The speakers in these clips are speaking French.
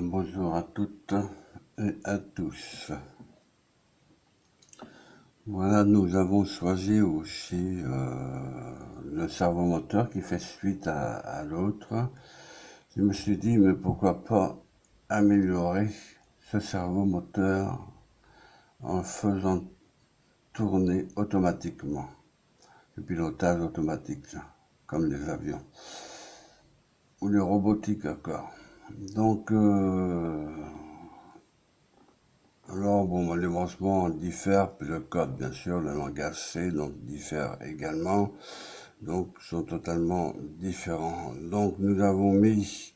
Bonjour à toutes et à tous. Voilà, nous avons choisi aussi le servomoteur qui fait suite à l'autre. Je me suis dit, mais pourquoi pas améliorer ce servomoteur en faisant tourner automatiquement, le pilotage automatique, comme les avions, ou les robotiques encore. Donc, alors, bon, les branchements diffèrent, puis le code, bien sûr, le langage C, donc, diffère également, donc, sont totalement différents. Donc, nous avons mis,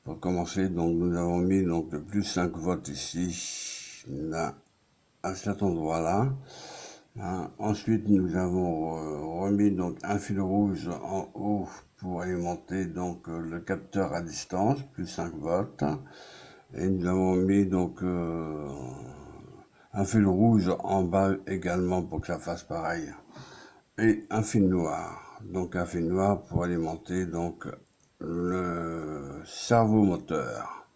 pour commencer, donc, nous avons mis, donc, le plus 5 volts ici, là, à cet endroit-là. Hein. Ensuite, nous avons remis, donc, un fil rouge en haut pour alimenter, donc, le capteur à distance, plus 5 volts. Et nous avons mis, donc, un fil rouge en bas également pour que ça fasse pareil. Et un fil noir. Donc un fil noir pour alimenter donc le servomoteur.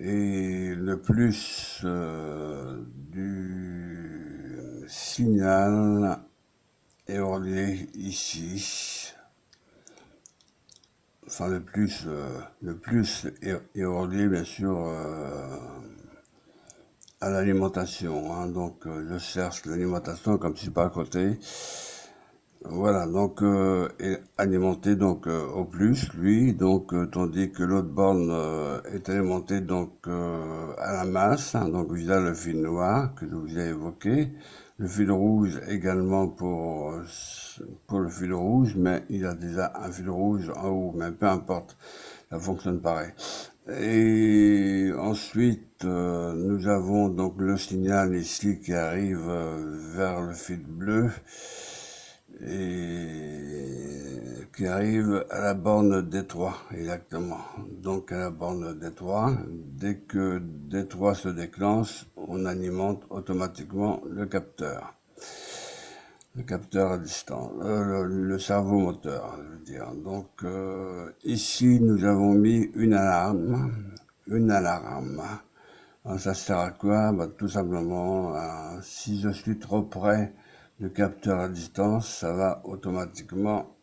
Et le plus du signal est relié ici. Enfin le plus est relié bien sûr à l'alimentation, hein. Donc je cherche l'alimentation comme c'est pas à côté. Voilà, donc est alimenté donc au plus lui, donc tandis que l'autre borne est alimentée donc à la masse, hein, donc via le fil noir que je vous ai évoqué, le fil rouge également pour le fil rouge, mais il a déjà un fil rouge en haut, mais peu importe, ça fonctionne pareil. Et ensuite, nous avons donc le signal ici qui arrive vers le fil bleu et qui arrive à la borne D3, exactement. Donc à la borne D3, dès que D3 se déclenche, on alimente automatiquement le capteur. Le capteur à distance, le servomoteur, je veux dire. Donc ici, nous avons mis une alarme. Alors, ça sert à quoi? Bah, tout simplement, si je suis trop près du capteur à distance, ça va automatiquement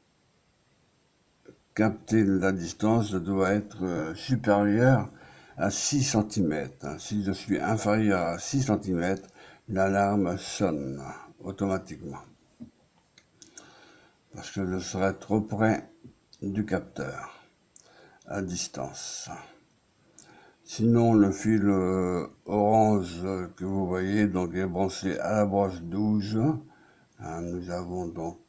capter la distance. Je dois être supérieur à 6 cm. Si je suis inférieur à 6 cm, l'alarme sonne automatiquement. Parce que je serai trop près du capteur à distance. Sinon, le fil orange que vous voyez donc est branché à la broche 12. Hein, nous avons donc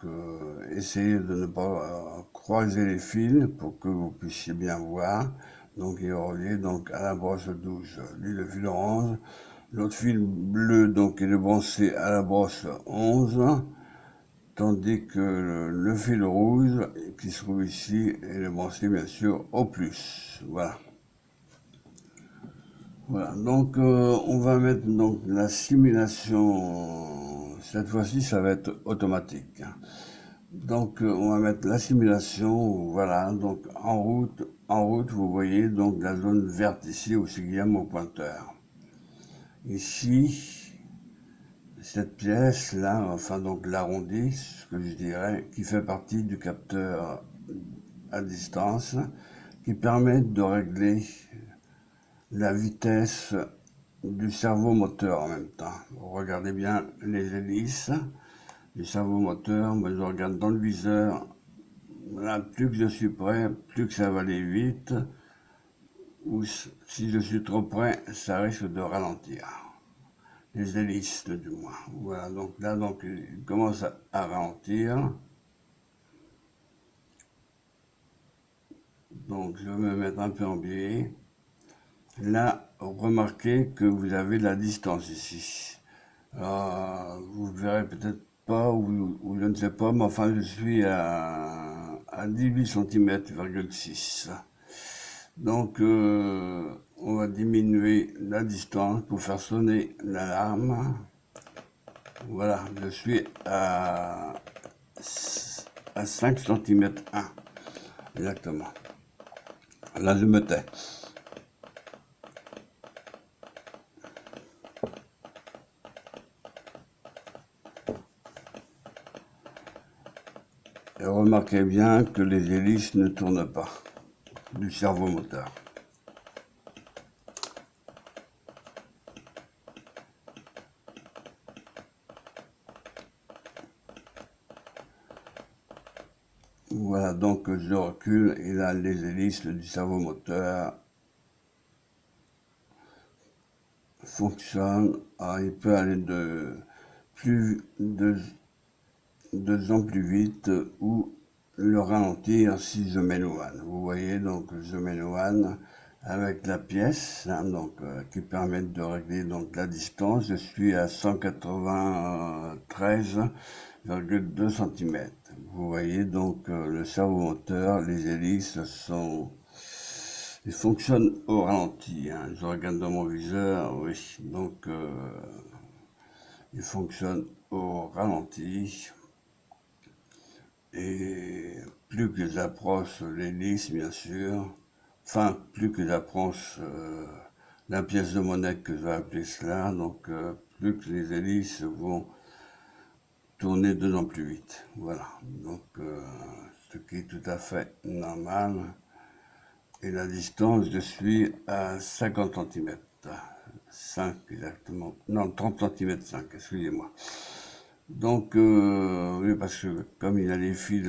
essayé de ne pas croiser les fils pour que vous puissiez bien voir. Donc il est relié donc à la broche 12. Lui, le fil orange. L'autre fil bleu donc il est branché à la broche 11. Tandis que le fil rouge qui se trouve ici est branché bien sûr au plus. Voilà. Voilà, donc on va mettre donc la simulation, cette fois-ci ça va être automatique. Donc on va mettre la simulation, voilà, donc en route vous voyez donc la zone verte ici où il y a mon pointeur. Ici, cette pièce là, enfin donc l'arrondi, ce que je dirais, qui fait partie du capteur à distance, qui permet de régler la vitesse du servomoteur en même temps. Regardez bien les hélices du servomoteur. Moi, je regarde dans le viseur. Là, plus que je suis près, plus que ça va aller vite. Ou si je suis trop près, ça risque de ralentir. Les hélices, du moins. Voilà, donc là, donc, il commence à ralentir. Donc, je vais me mettre un peu en biais. Là, remarquez que vous avez la distance ici. Alors, vous ne verrez peut-être pas, ou je ne sais pas, mais enfin, je suis à 18 cm,6. Donc, on va diminuer la distance pour faire sonner l'alarme. Voilà, je suis à 5 cm 1. Exactement. Là, je me tais. Et remarquez bien que les hélices ne tournent pas du cerveau moteur. Voilà, donc je recule et là les hélices du cerveau moteur fonctionnent. Alors, il peut aller de 2 ans plus vite ou le ralentir si je m'éloigne. Vous voyez, donc je m'éloigne avec la pièce, hein, donc, qui permet de régler donc, la distance. Je suis à 193,2 cm. Vous voyez donc le cerveau moteur, les hélices ils fonctionnent au ralenti. Hein. Je regarde dans mon viseur, oui, donc ils fonctionnent au ralenti. Et plus que j'approche l'hélice, bien sûr, enfin, plus que j'approche la pièce de monnaie que je vais appeler cela, donc plus que les hélices vont tourner 2 ans plus vite. Voilà, donc ce qui est tout à fait normal. Et la distance, je suis à 50 cm. 5 exactement. Non, 30 cm 5, excusez-moi. Donc, oui, parce que comme il a les fils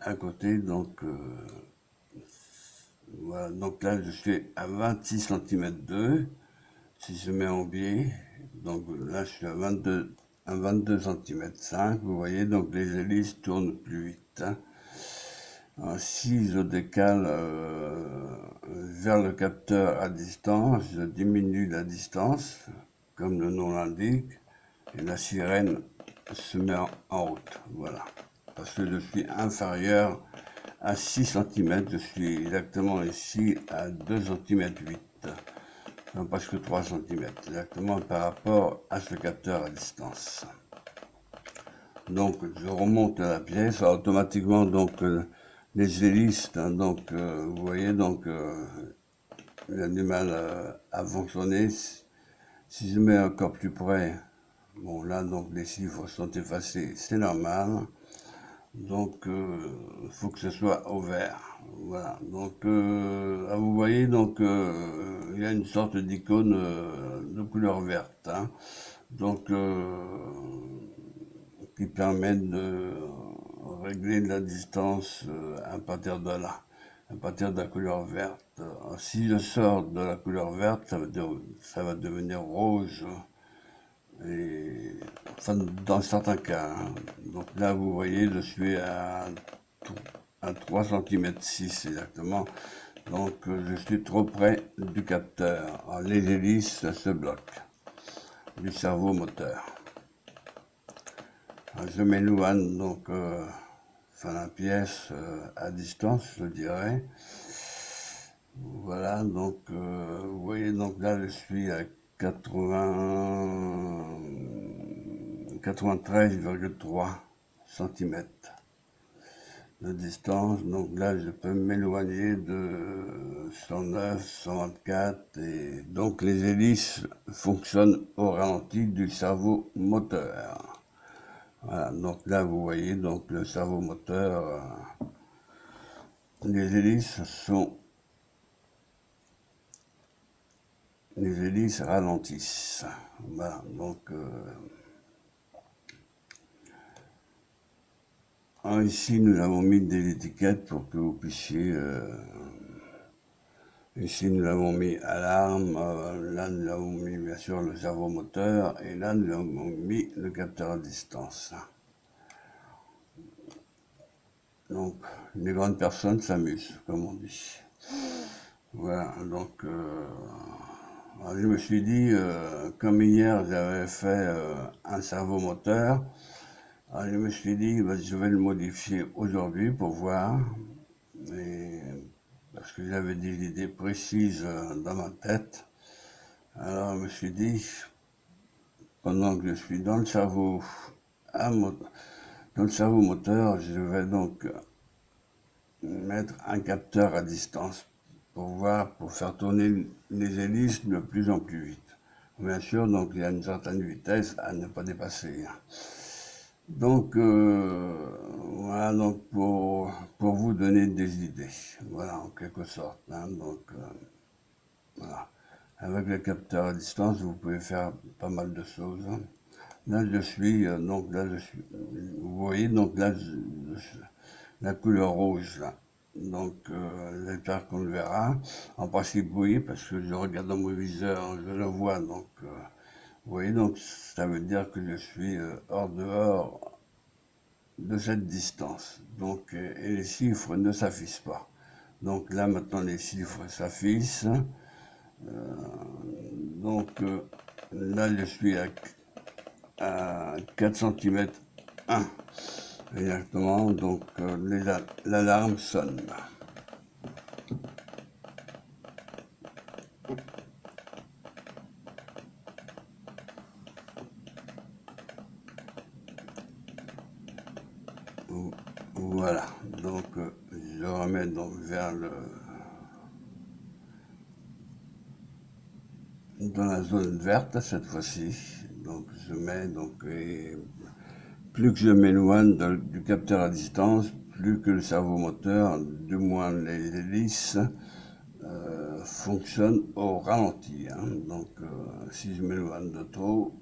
à côté, donc voilà. Donc là, je suis à 26 cm 2. Si je mets en biais, donc là, je suis à 22 cm 5. Vous voyez, donc les hélices tournent plus vite. Hein. Alors, si je décale vers le capteur à distance, je diminue la distance, comme le nom l'indique, et la sirène se met en route. Voilà. Parce que je suis inférieur à 6 cm, je suis exactement ici à 2 cm 8, enfin presque 3 cm, exactement par rapport à ce capteur à distance. Donc je remonte à la pièce, automatiquement donc les hélices, hein, donc vous voyez donc il a du mal à fonctionner. Si je mets encore plus près, bon là donc les chiffres sont effacés, c'est normal. Donc il faut que ce soit au vert. Voilà. Donc vous voyez donc il y a une sorte d'icône de couleur verte. Hein. Donc qui permet de régler la distance à partir de là, à partir de la couleur verte. Si je sors de la couleur verte, ça va devenir rouge. Et, enfin, dans certains cas. Hein. Donc là, vous voyez, je suis à 3 cm 6 exactement. Donc je suis trop près du capteur. Alors, les hélices se bloquent du cerveau moteur. Je m'éloigne donc enfin la pièce à distance, je dirais. Voilà, donc vous voyez, donc là je suis à 93,3 cm de distance. Donc là je peux m'éloigner de 109, 124 et donc les hélices fonctionnent au ralenti du cerveau moteur. Voilà, donc là vous voyez donc le cerveau moteur, les hélices ralentissent. Voilà, donc ici nous avons mis des étiquettes pour que vous puissiez. Ici nous avons mis alarme, là nous avons mis bien sûr le cerveau moteur et là nous avons mis le capteur à distance. Donc, les grandes personnes s'amusent, comme on dit. Voilà, donc, je me suis dit, comme hier, j'avais fait un cerveau moteur, alors je me suis dit, bah, je vais le modifier aujourd'hui pour voir, parce que j'avais des idées précises dans ma tête. Alors, je me suis dit, pendant que je suis dans le cerveau moteur, je vais donc mettre un capteur à distance pour faire tourner les hélices de plus en plus vite. Bien sûr, donc il y a une certaine vitesse à ne pas dépasser. Donc Voilà, donc pour vous donner des idées, voilà, en quelque sorte, hein, donc voilà. Avec le capteur à distance, vous pouvez faire pas mal de choses, hein. Là, je suis, donc là, je suis, vous voyez, donc là, la couleur rouge, là. Donc, j'espère qu'on le verra. En principe, oui, parce que je regarde dans mon viseur, je le vois, donc, vous voyez, donc, ça veut dire que je suis hors dehors de cette distance. Donc, et les chiffres ne s'affichent pas. Donc là, maintenant, les chiffres s'affichent. Donc, là, je suis à 4 cm 1. Exactement, donc l'alarme sonne. Voilà, donc je remets donc vers dans la zone verte cette fois-ci. Donc je mets donc et plus que je m'éloigne du capteur à distance, plus que le cerveau moteur, du moins les hélices, fonctionnent au ralenti, hein. Donc si je m'éloigne de trop,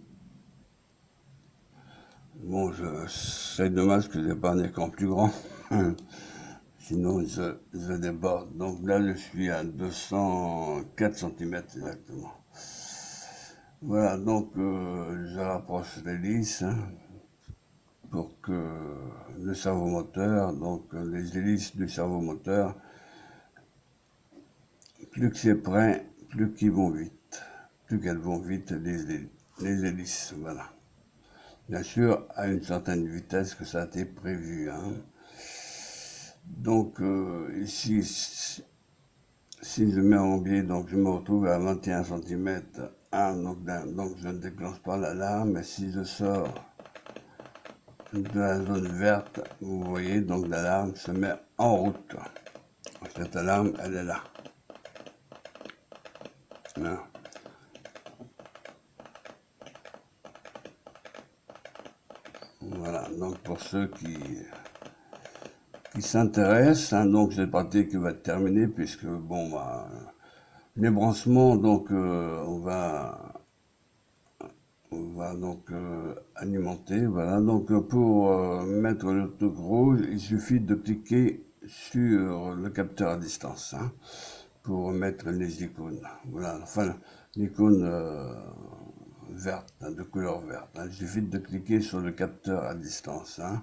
bon, c'est dommage que j'ai pas un écran plus grand. Sinon, je déborde. Donc là, je suis à 204 cm exactement. Voilà, donc je rapproche l'hélice, hein, pour que le cerveau moteur, donc les hélices du cerveau moteur, plus que c'est près, plus qu'ils vont vite. Plus qu'elles vont vite, les hélices, voilà. Bien sûr, à une certaine vitesse que ça a été prévu, hein. Donc ici, si je mets en biais, donc je me retrouve à 21 cm 1, donc je ne déclenche pas l'alarme, mais si je sors de la zone verte, vous voyez, donc l'alarme se met en route. Cette alarme, elle est là. Là. Voilà, donc pour ceux qui s'intéressent, hein, donc cette partie qui va être terminée, puisque bon, bah, les branchements, donc on va donc alimenter. Voilà, donc pour mettre le truc rouge, il suffit de cliquer sur le capteur à distance, hein, pour mettre les icônes. Voilà, enfin l'icône verte, hein, de couleur verte, hein. Il suffit de cliquer sur le capteur à distance, hein,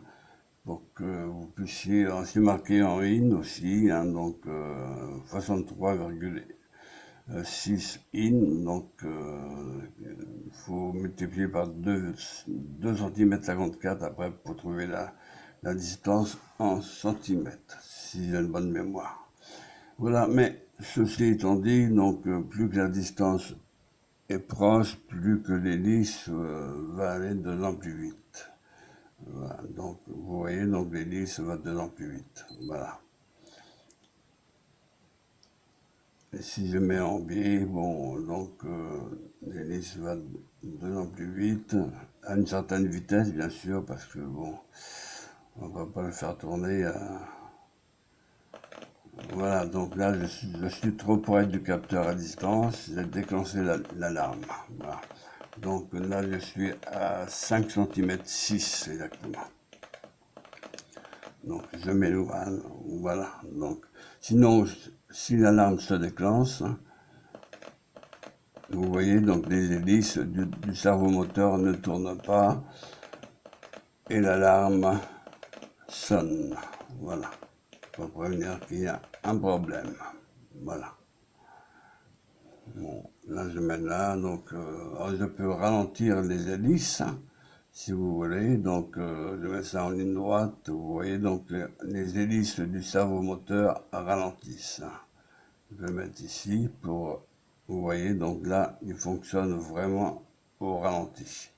pour que vous puissiez, c'est marqué en in aussi, hein, donc 63,6 in, donc il faut multiplier par 2 cm 54 après pour trouver la distance en centimètres, si j'ai une bonne mémoire. Voilà, mais ceci étant dit, donc plus que la distance est proche, plus que l'hélice va aller de plus en plus vite. Voilà, donc vous voyez, donc l'hélice va de plus en plus vite. Voilà. Et si je mets en biais, bon, donc l'hélice va de plus en plus vite, à une certaine vitesse, bien sûr, parce que bon, on va pas le faire tourner à... Voilà, donc là, je suis trop près du capteur à distance, j'ai déclenché l'alarme. Voilà. Donc là, je suis à 5 cm 6 exactement. Donc je m'éloigne, voilà. Donc, sinon, si l'alarme se déclenche, vous voyez, donc les hélices du cerveau moteur ne tournent pas et l'alarme sonne. Voilà, pour prévenir qu'il y a un problème. Voilà. Bon, là je mets là, donc alors je peux ralentir les hélices, hein, si vous voulez. Donc je mets ça en ligne droite. Vous voyez, donc les hélices du cerveau moteur ralentissent. Je vais mettre ici pour, vous voyez, donc là il fonctionne vraiment au ralenti.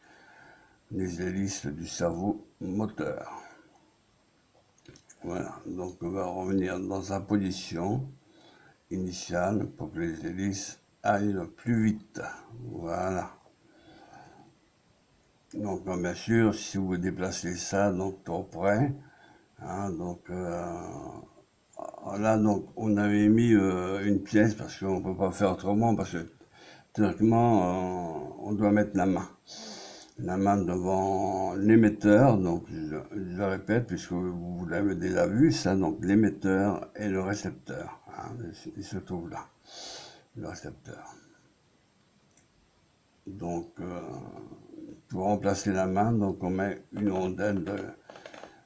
Les hélices du cerveau moteur. Voilà, donc on va revenir dans sa position initiale pour que les hélices aillent plus vite. Voilà. Donc bien sûr, si vous déplacez ça donc trop près, Hein, donc, là, donc, on avait mis une pièce parce qu'on ne peut pas faire autrement, parce que théoriquement, on doit mettre la main devant l'émetteur, donc je répète, puisque vous l'avez déjà vu, ça, donc l'émetteur et le récepteur, hein, il se trouve là, le récepteur. Donc, pour remplacer la main, donc on met une rondelle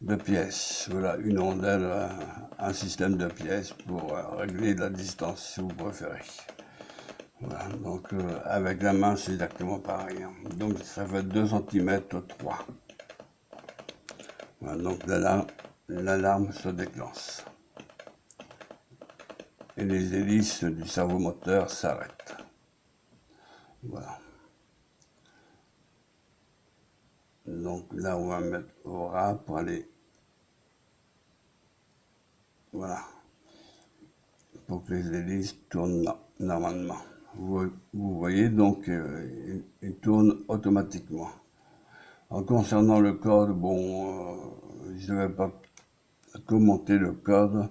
de pièces. Voilà, une rondelle, un système de pièces pour régler la distance, si vous préférez. Voilà, donc avec la main, c'est exactement pareil. Hein. Donc, ça fait 2 cm 3. Voilà, donc l'alarme se déclenche. Et les hélices du cerveau moteur s'arrêtent. Voilà. Donc là, on va mettre au ras pour aller, voilà, pour que les hélices tournent normalement. Vous voyez, donc, ils tournent automatiquement. En concernant le code, bon, je ne vais pas commenter le code.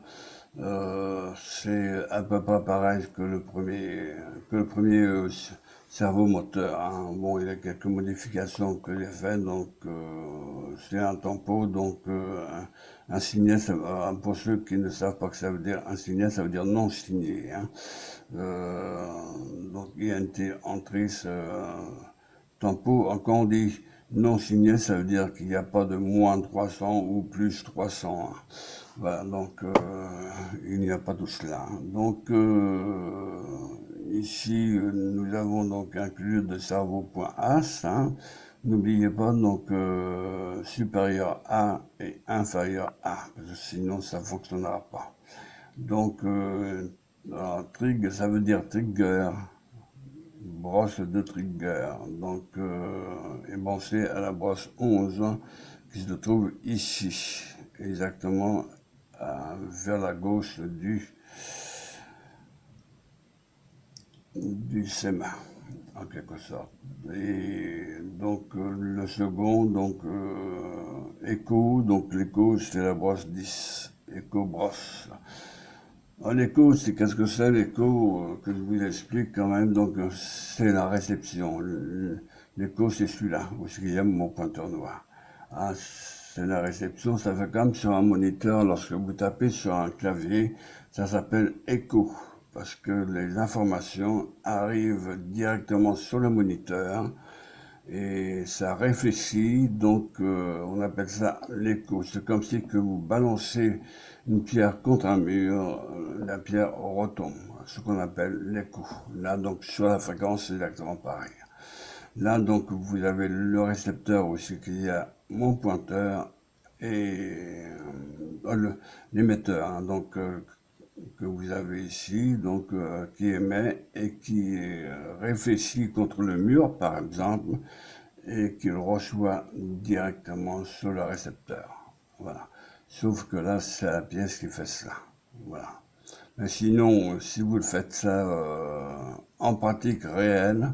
C'est à peu près pareil que le premier cerveau moteur. Hein. Bon, il y a quelques modifications que j'ai faites, donc c'est un tempo, donc un signet, pour ceux qui ne savent pas que ça veut dire un signet, ça veut dire non signé. Hein. Donc INT entris tempo, quand on dit non signé, ça veut dire qu'il n'y a pas de moins 300 ou plus 300. Hein. Voilà, donc il n'y a pas tout cela. Donc ici, nous avons donc inclus de cerveau.as. Hein. N'oubliez pas donc supérieur à et inférieur à, parce que sinon ça ne fonctionnera pas. Donc trig, ça veut dire trigger, brosse de trigger, donc éboncé à la brosse 11 qui se trouve ici, exactement vers la gauche du sémin, en quelque sorte. Et donc le second, donc écho, donc l'écho c'est la brosse 10, écho brosse. L'écho, c'est qu'est-ce que c'est l'écho que je vous explique quand même. Donc c'est la réception. L'écho c'est celui-là, où il y a mon pointeur noir. Ah, c'est la réception, ça fait comme sur un moniteur, lorsque vous tapez sur un clavier, ça s'appelle écho, parce que les informations arrivent directement sur le moniteur, et ça réfléchit, donc on appelle ça l'écho. C'est comme si que vous balancez une pierre contre un mur, la pierre retombe, ce qu'on appelle l'écho. Là, donc, sur la fréquence, c'est exactement pareil. Là, donc, vous avez le récepteur aussi, qu'il y a mon pointeur et l'émetteur, hein, donc, que vous avez ici, donc, qui émet et qui réfléchit contre le mur, par exemple, et qu'il reçoit directement sur le récepteur. Voilà. Sauf que là, c'est la pièce qui fait cela. Voilà. Mais sinon, si vous le faites ça en pratique réelle,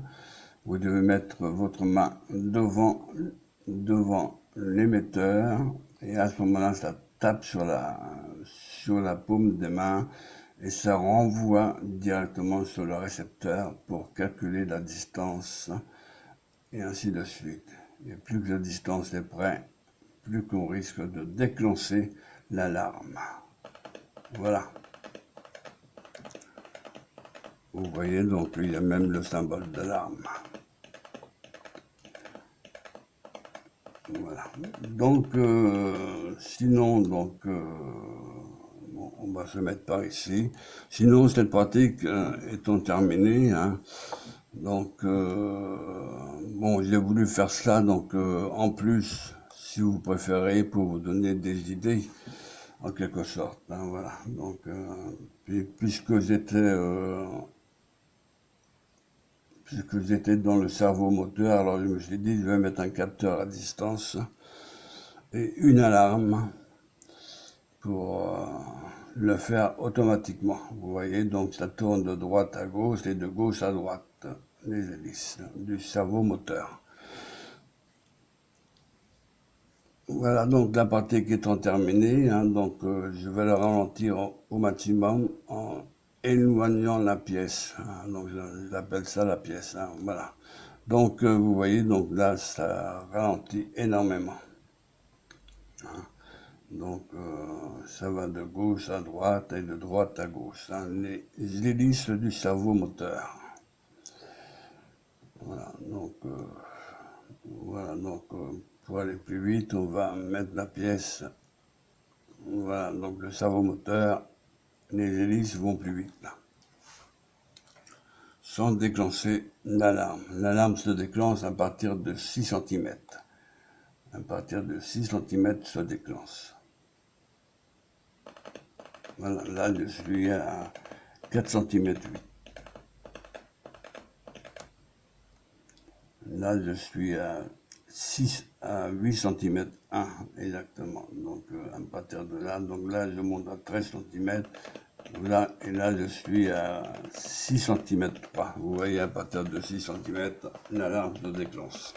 vous devez mettre votre main devant l'émetteur, et à ce moment-là, ça tape sur la paume des mains et ça renvoie directement sur le récepteur pour calculer la distance et ainsi de suite. Et plus que la distance est près, plus qu'on risque de déclencher l'alarme. Voilà. Vous voyez, donc il y a même le symbole d'alarme. Voilà. Donc, sinon, donc, bon, on va se mettre par ici. Sinon, cette pratique étant terminée, hein, donc, bon, j'ai voulu faire cela, donc, en plus, si vous préférez, pour vous donner des idées, en quelque sorte. Hein, voilà. Donc, puisque j'étais dans le cerveau moteur, alors je me suis dit, je vais mettre un capteur à distance et une alarme pour le faire automatiquement. Vous voyez, donc ça tourne de droite à gauche et de gauche à droite, les hélices du cerveau moteur. Voilà, donc la pratique étant terminée, hein, donc je vais le ralentir au maximum en éloignant la pièce. Hein, donc j'appelle ça la pièce. Hein, voilà. Donc vous voyez, donc là ça ralentit énormément. Hein. Donc ça va de gauche à droite et de droite à gauche. Hein, les hélices du cerveau moteur. Voilà, donc pour aller plus vite, on va mettre la pièce. Voilà, donc le cerveau moteur, les hélices vont plus vite là. Sans déclencher l'alarme. L'alarme se déclenche à partir de 6 cm. À partir de 6 cm se déclenche. Voilà, là je suis à 4 cm 8. Là je suis à 8 cm 1 exactement. Donc à partir de là, donc là je monte à 13 cm. Là, et là je suis à 6 cm 3. Vous voyez, à partir de 6 cm, l'alarme se déclenche.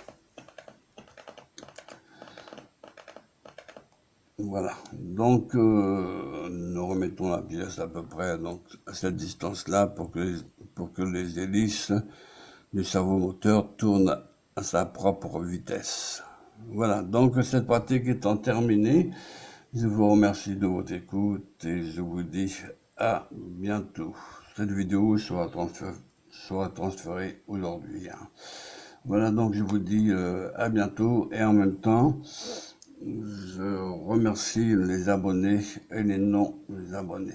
Voilà, donc nous remettons la pièce à peu près donc, à cette distance-là pour que les hélices du cerveau moteur tournent à sa propre vitesse. Voilà, donc cette pratique étant terminée, je vous remercie de votre écoute et je vous dis à bientôt. Cette vidéo sera transférée aujourd'hui. Hein. Voilà, donc je vous dis à bientôt et en même temps, je remercie les abonnés et les non-abonnés.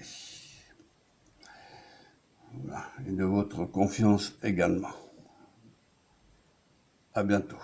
Voilà, et de votre confiance également. À bientôt.